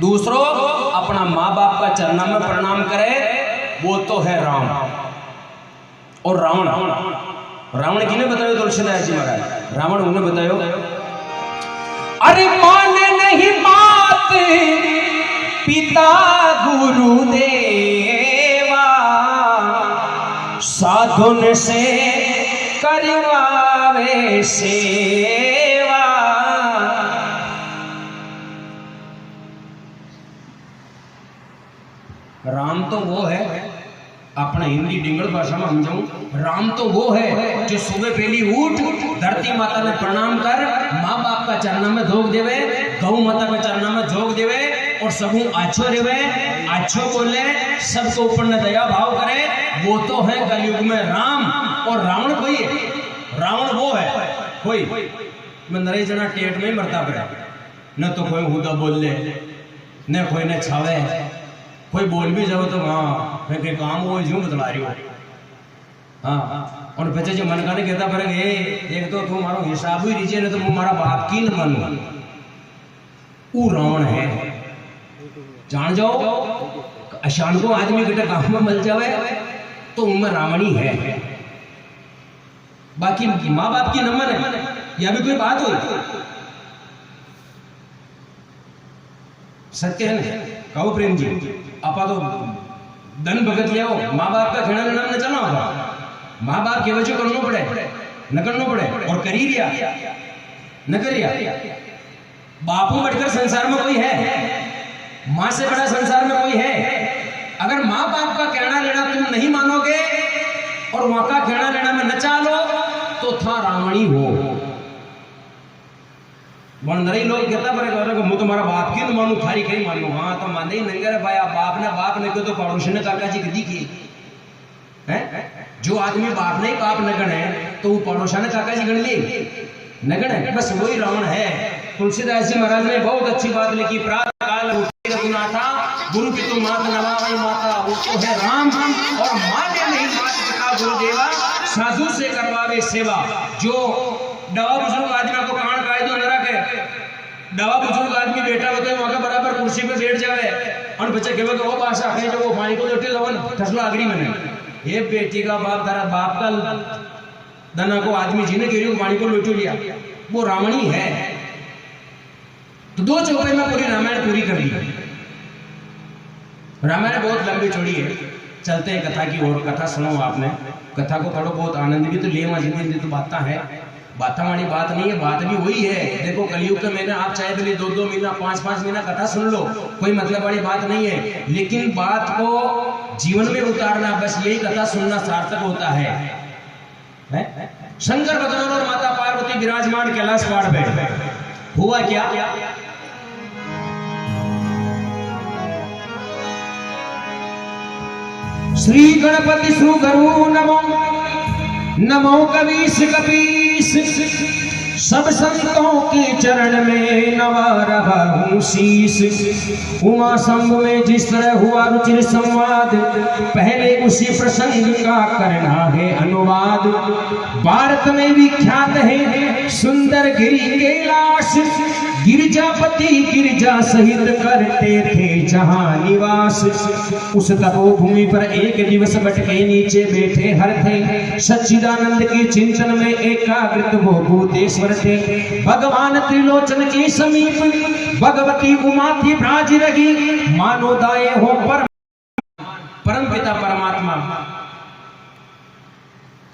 दूसरो अपना माँ बाप का चरणों में प्रणाम करे, वो तो है राम। और रावण, रावण किने बतायो तुलसीदास जी महाराज? रावण उन्हें बतायो, अरे माने नहीं बात पिता गुरुदेवा, साधुन से करवावे सेवा। राम तो वो है, अपना हिंदी डिंगल भाषा में हम जाऊं, राम तो वो है जो सुबह पहली उठ धरती माता ने प्रणाम कर, माँ बाप का चरणों में झोंक देवे, गौ माता का चरणों में झोंक देवे और सबू अच्छो रेवे, अच्छो बोले, सबको ऊपर न दया भाव करे। वो तो है कलयुग में राम। और रावण कोई है, रावण वो है कोई मैं नरे जना टेट में मरता पड़े, न तो कोई हुदा बोल ले, न कोई न छावे, कोई बोल भी जाओ तो हाँ मैं कहीं काम वो यूं बतला रही हो। हाँ और बच्चे जो मन का नहीं कहता पर एक तो तुम्हारा हिसाब ही लीजिए, नहीं तो तुम्हारा बाप की न मन। वो रावण है, जान जाओ अशान को आदमी बेटा काम में मिल जावे तो उनमें रावणी है। बाकी माँ बाप की नमन है, यह भी कोई बात हो सत्य है ना? कहो प्रेम जी, आपा तो धन भगत ले आओ, माँ बाप का खेड़ा लेना न चला होगा, माँ बाप के वजह करना पड़े न करना पड़े, और करी रिया न करिया। बापू बढ़कर संसार में कोई है? माँ से बड़ा संसार में कोई है? अगर माँ बाप का कहना लेना तुम नहीं मानोगे और वहां का कहना लेना में न चालो तो था रावणी हो। नरे लोग कहता पर मैं तुम्हारा बाप की न मानू, थारी कहीं मान लो। हाँ तो माने ही नहीं रे भाई, बाप ने क्यों तो पड़ोसी ने काका जी कदी की है। जो आदमी बाप ने बाप न गणे तो वो पड़ोसा ने काका जी गण ली न गणे, बस वही रावण है। तुलसीदास जी महाराज ने बहुत अच्छी बात लिखी, प्रातः काल गुना था गुरु पितु मात नवाई माता, वो तो है राम। और माने नहीं बात पिता गुरुदेवा, साधु से करवावे सेवा। जो दवा बुजुर्ग आदमी को कान कायदो न रखे, दवा बुजुर्ग आदमी बैठा होता है वहां का बराबर कुर्सी पे बैठ जावे और बच्चे कहवे वो भाषा है जो वो पानी को लोटे लवन ठसला अगरी मने, ये बेटी का बाप तारा बाप का दना को आदमी जी ने गिरी पानी को लोटो लिया, वो रावणी है। तो दो चौपाई में पूरी रामायण पूरी कर ली। रामायण बहुत लंबी चौड़ी है, चलते हैं कथा की ओर। कथा सुनो आपने, कथा को थोड़ा बहुत आनंद भी तो ले जिंदगी तो बात है, बात वाली बात नहीं है, बात भी वही है। देखो कलयुग के महीने आप चाहे पहले 2-2 महीना 5-5 महीना कथा सुन लो, कोई मतलब वाली बात नहीं है, लेकिन बात को जीवन में उतारना, बस यही कथा सुनना सार्थक होता है। शंकर भगवान और माता पार्वती विराजमान कैलाश पहाड़ पे, हुआ क्या? श्री गणपति सुगरु नमो, नमो कवीश कपीश, सब संतों के चरण में नवा रहा हूँ शीश। उमा शंभु में जिस तरह हुआ रुचिर संवाद, पहले उसी प्रसंग का करना है अनुवाद। भारत में विख्यात है सुंदर गिरी कैलाश, गिरजापति गिरजा सहित करते थे जहां निवास। उस तपोभूमि पर एक दिवस बट के नीचे बैठे हर थे, सच्चिदानंद के चिंतन में एकाग्रत वो भूतेश्वर थे। भगवान त्रिलोचन के समीप भगवती उमा थी ब्राज रही, मानो दाए हो परम पिता परमात्मा,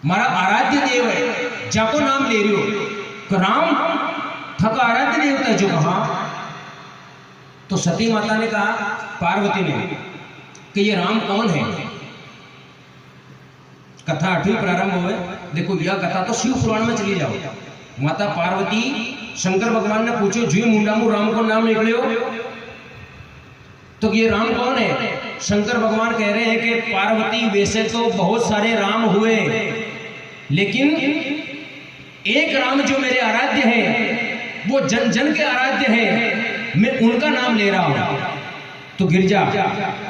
मारा आराध्य देव है। जाको नाम ले रही हो राम थका आराध्य देवता जो कहा, तो सती माता ने कहा पार्वती ने कि ये राम कौन है। कथा 8वीं प्रारंभ हुए। देखो यह कथा तो शिव पुराण में चली जाओ। माता पार्वती शंकर भगवान ने पूछो जी मुंडामू राम को नाम निकले हो, तो ये राम कौन है। शंकर भगवान कह रहे हैं कि पार्वती वैसे तो बहुत सारे राम हुए, लेकिन एक राम जो मेरे आराध्य हैं वो जन जन के आराध्य हैं, मैं उनका नाम ले रहा हूं। तो गिरजा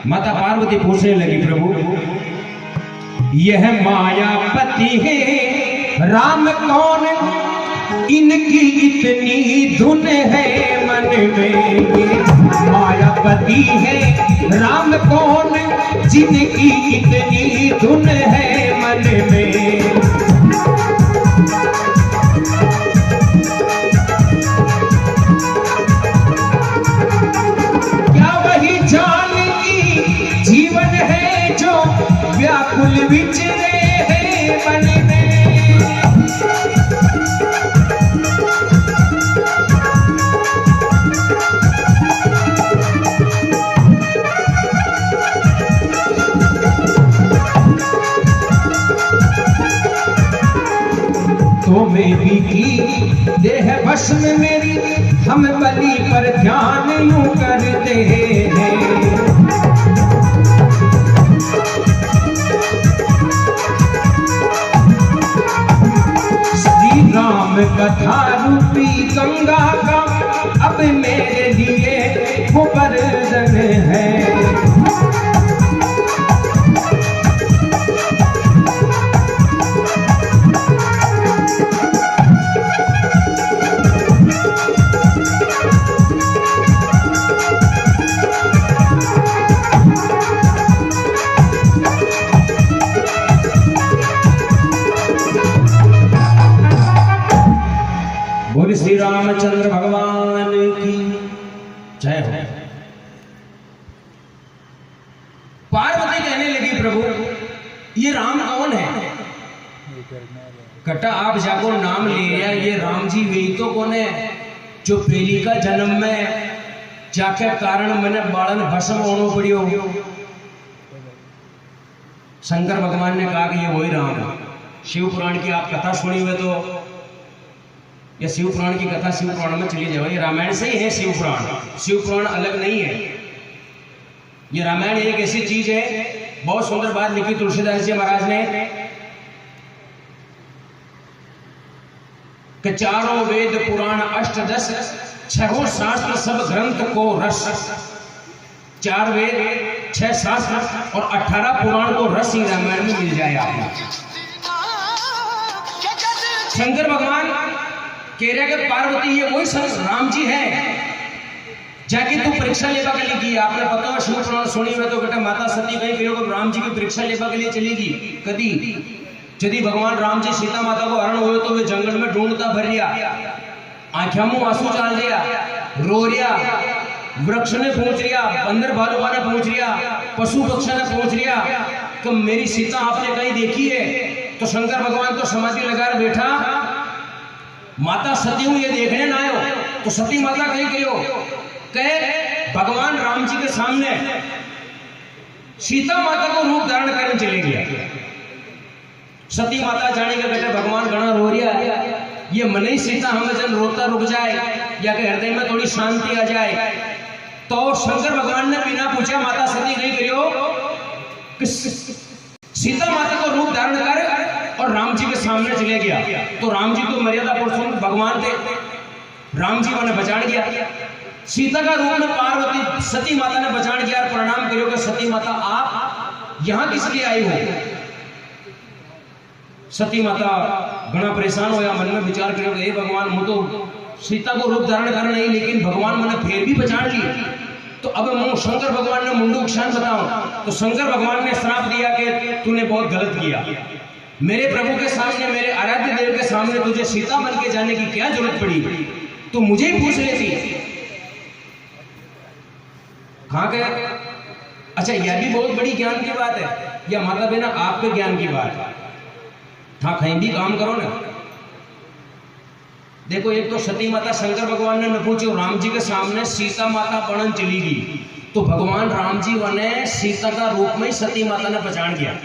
माता पार्वती पूछने लगी प्रभु यह मायापति है राम कौन, इनकी इतनी धुन है मन में। मायापति पार्वती है राम कौन, जिनकी इतनी धुन है मन में। क्या वही जानकी जीवन है जो व्याकुल विचरे है मन में। तो मेरी की देह बस में मेरी, हम बलि पर ध्यान यूं करते हैं। श्री राम कथा रूपी गंगा का अब मेरे लिए वो वरदान है। बोल श्री रामचंद्र भगवान की जय हो। पार्वती कहने लगी प्रभु ये राम कौन है? कटा आप जाको नाम ले लिया, ये राम जी वही तो कौन है जो पहली का जन्म में जाके कारण मैंने बालन भस्म होना पड़ियो। शंकर भगवान ने कहा कि ये वही राम है। शिव पुराण की आप कथा सुनी हुए तो या शिव पुराण की कथा शिव पुराण में चली जाए, ये रामायण से ही है शिव पुराण। शिव पुराण अलग नहीं है, ये रामायण एक ऐसी चीज है। बहुत सुंदर बात लिखी तुलसीदास जी महाराज ने कि चारों वेद पुराण अष्टदश, छहों शास्त्र सब ग्रंथ को रस। 4 वेद 6 शास्त्र और 18 पुराण को रस ही रामायण में मिल जाए आपको। शंकर भगवान कह रहे कि पार्वती ये वही राम जी है जाके तू परीक्षा लेवा के लिए की। आपने पता है शिव पुराण सुनी में तो बेटा माता सती कहीं कहो राम जी की परीक्षा लेवा के लिए चलेगी कदी। यदि भगवान राम जी सीता माता को हरण हुए तो वे जंगल में ढूंढता भर रिया, आंखों में आंसू डाल दिया, रो रिया, वृक्ष ने पहुंच रिया, बंदर भालुआ ने पहुंच रिया, पशु पक्षी ने पहुंच रिया कि मेरी सीता आपने कहीं देखी है? तो शंकर भगवान तो समाधि लगा बैठा, माता सती हूं ये देखने ना आयो। तो सती माता कहीं गई हो कहे भगवान राम जी के सामने सीता माता को रूप धारण करने चले गया। सती माता जाने के बेटे भगवान गणा रो रिया है, ये मन ही सीता हमें जब रोता रुक जाए या कि हृदय में थोड़ी शांति आ जाए। तो शंकर भगवान ने बिना पूछा माता सती नहीं करियो सीता माता को रूप धारण कर और राम जी के सामने चले गया। तो राम जी तो मर्यादा पुरुषोत्तम भगवान थे, राम जी ने बचान गया। सीता का रूप में पार्वती सती माता ने बचान किया और प्रणाम करियो कि सती माता आप यहां किस लिए आई हो? सती माता घना परेशान होया, मन में विचार करियो कि हे भगवान मैं तो सीता को रूप धारण कर नहीं, लेकिन भगवान मैंने फिर भी बचान लिए। तो अब मैं शंकर भगवान ने मुंडू क्षण बताऊं तो शंकर भगवान ने श्राप दिया कि तूने बहुत गलत किया। मेरे प्रभु के सामने, मेरे आराध्य देव के सामने तुझे सीता बन के जाने की क्या जरूरत पड़ी? तू मुझे ही पूछ लेती। कहाँ गया? अच्छा यह भी बहुत बड़ी ज्ञान की बात है या माता बहना आपके ज्ञान की बात है? था कहीं भी काम करो ना। देखो एक तो सती माता शंकर भगवान ने न पूछो, राम जी के सामने सीता माता बनन चली गई तो भगवान राम जी ने सीता का रूप में सती माता ने पहचान गया।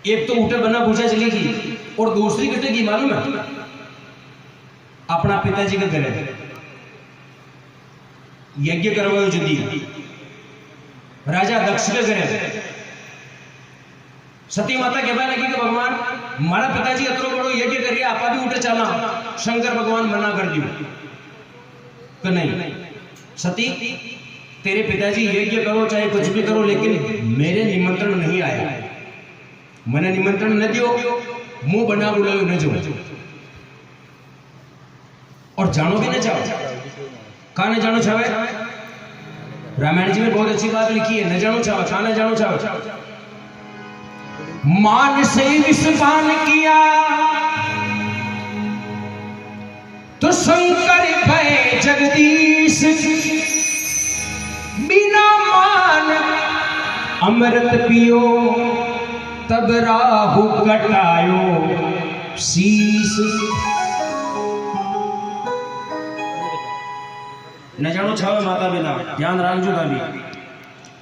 एक तो उठे बना पूछा चली गई और दूसरी कटे की मालूम है? अपना पिताजी के घर यज्ञ करवायो जदी राजा दक्ष के घर सती माता कहने लगी कि भगवान मारा पिताजी अतरो बड़ो यज्ञ कर रिया, आपा भी उठे चला। शंकर भगवान मना कर दियो कि नहीं सती तेरे पिताजी यज्ञ करो चाहे कुछ भी करो, लेकिन मेरे निमंत्रण नहीं आया, मैंने निमंत्रण न दियो, मुंह बना बुलायो न जो और जानो भी न चाहो। कहा न जानो चाहे रामायण जी में बहुत अच्छी बात लिखी है, न जानो चाहो छा, न जानो चाहो। मान से विषपान किया तो शंकर भय जगदीश, बिना मान अमृत पियो तब राहु कटायो शीस। न जानो छावे माता बिना, ध्यान रखजो भाभी।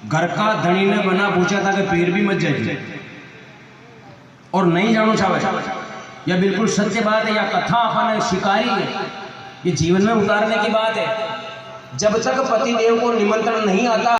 घर का धनी ने बना पूछा था कि पीर भी मत जाए, और नहीं जानो छावे, यह बिल्कुल सत्य बात है, या कथा अपन शिकारी है, ये जीवन में उतारने की बात है। जब तक पति देव को निमंत्रण नहीं आता